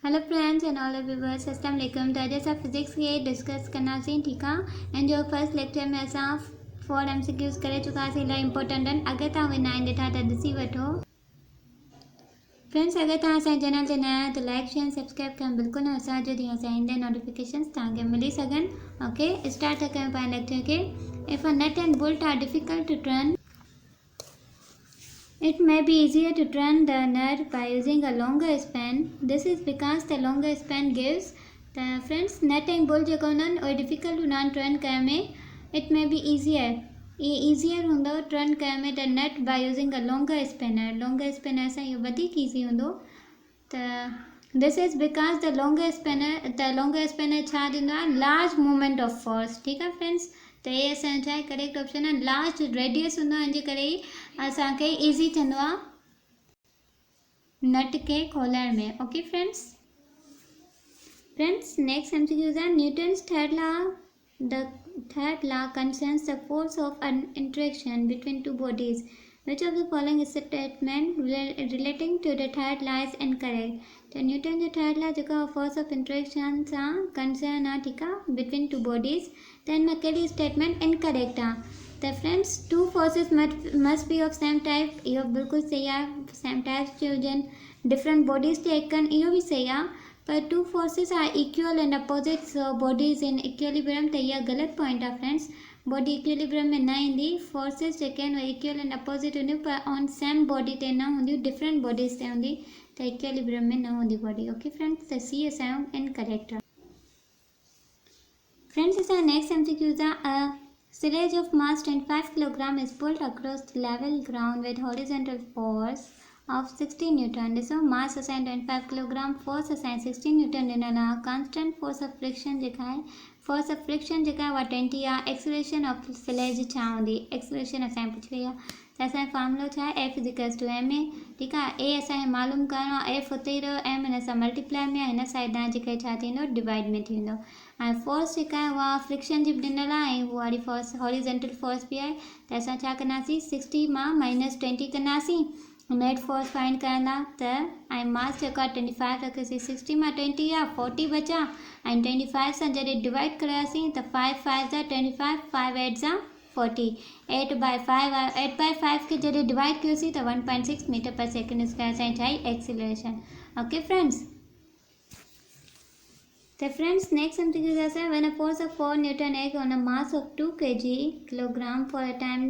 Hello friends and all viewers, अस्सलाम वालेकुम। तो अॼु असां फिज़िक्स खे डिस्कस कंदासीं, ठीकु आहे। ऐं जो फर्स्ट लेक्चर में असां 4 MCQs करे चुकासीं, इलाही इंपॉर्टेंट आहिनि। अगरि तव्हां उहे न आहिनि ॾिठा त ॾिसी वठो। फ्रेंड्स, अगर तव्हां असांजे चैनल ते नया आहियो त लाइक शेयर सब्सक्राइब करणु बिल्कुलु न विसारिजो, जीअं असां ईंदड़ नोटिफिकेशंस तव्हांखे मिली सघनि। ओके, स्टार्ट था कयूं पंहिंजे लेक्चर खे। If a nut and bolt are difficult to turn, it may be easier to turn the nut by using a longer span. This is because the longer span gives the friends nut and bolt जेको हूंदा आहिनि difficult हूंदा आहिनि turn करण में. It may be easier. ये easier हूंदो turn करण में the nut by using a longer spanner. Longer spanner सां इहो वधीक easy हूंदो. त this is because the longer spanner छा ॾींदो आहे? Large movement of force. ठीकु आहे फ्रेंड्स, त ये असांजो छा आहे करेक्ट ऑप्शन आहे। लार्ज रेडियस हूंदो आहे, हिन जे करे ई असांखे ईज़ी थींदो आहे नट खे खोलण में। ओके फ्रेंड्स, नेक्स्ट MCQs आहे Newton's third law. The third law concerns the force of an interaction between two bodies. Which of the following statement relating to the third law is incorrect? तो Newton जो third law जेको force of interaction सां concern आहे, ठीकु आहे, between two bodies, त हिन में कहिड़ी स्टेटमेंट इनकरेक्ट आहे? त friends, two forces must be of same type, इहो बिल्कुलु सही आहे। सेम टाइप्स जो हुजनि, डिफरेंट बॉडीज़ ते एक्ट कनि, इहो बि सही आहे। पर two forces are equal and opposite bodies in equilibrium, त इहा ग़लति पॉइंट आहे फ्रेंड्स। बॉडी इक्विलिब्रियम में न ईंदी। फोर्सिस जेके आहिनि उहे इक्वल एंड अपोजिट हूंदियूं, पर ऑन सेम बॉडी ते न हूंदियूं, डिफरेंट बॉडीज़ ते हूंदी, त इक्विलिब्रियम में न हूंदी बॉडी। ओके फ्रेंड्स, त सी असांजो इनकरेक्ट आहे। फ्रेंड्स, असांजो नेक्स्ट MCQs आहे अ sledge of mass 25 kg is pulled across level ground with horizontal force of 60 Newton. ॾिसो, मास असांजो 25 kg, फोर्स असांजे 60 न्यूटन ॾिनल आहे। कांस्टेंट फोर्स ऑफ फ्रिक्शन जेका आहे, फोर्स ऑफ फ्रिक्शन जेका आहे उहा 20 आहे। एक्सलेशन ऑफ स्लेज छा हूंदी? एक्सलेशन असांखे पुछी वई आहे, त असांजो फॉर्मुलो छा आहे? F = ma, ठीकु आहे। ए असांखे मालूम करिणो आहे, F हुते ई रहियो, m हिन सां मल्टीप्लाई में आहे, हिन साइड आहे जेके छा थींदो? डिवाइड में थींदो। ऐं फोर्स जेका आहे उहा फ्रिक्शन जी बि ॾिनल आहे, ऐं उहा वारी फोर्स हॉरिजेंटल फोर्स बि आहे। त असां छा कंदासीं? 60 मां -20 कंदासीं नेट फोर्स फाइंड करण लाइ। त ऐं मास जेको आहे 25 रखियोसीं, 60 मां 20 आहे, 40 बचा, ऐं 25 सां जॾहिं डिवाइड करायासीं त 5 5 जा 25, 5 8 जा 40, 8/5 आहे। 8/5 खे जॾहिं डिवाइड कयोसीं त 1.6 मीटर पर सेकेंड स्क्वायर असांजी ठाही एक्सीलरेशन। ओके फ्रेंड्स, तो friends, next MCQ is when a force of 4 Newton acts on a mass of 2 kg for a time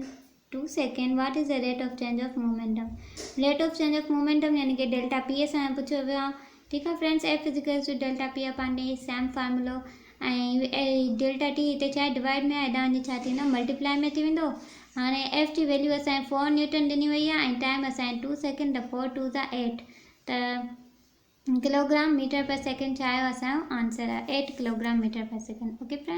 2 seconds, what is the rate of change of momentum? Rate of change of momentum यानी कि delta P असां पूछो वियो आहे। ठीकु आहे friends, F = delta P upon D, same formula. ऐं delta T हिते छा आहे? डिवाइड में आहे, हेॾां छा थींदो? मल्टीप्लाई में थी वेंदो। हाणे F जी वैल्यू असांखे 4 न्यूटन ॾिनी वई आहे, ऐं टाइम असांखे 2 सेकेंड, त 4 2 जा 8, त किलोग्राम मीटर पर सेकेंड छा आयो? असांजो आंसर आहे 8 किलोग्राम मीटर पर सेकेंड। Okay friends.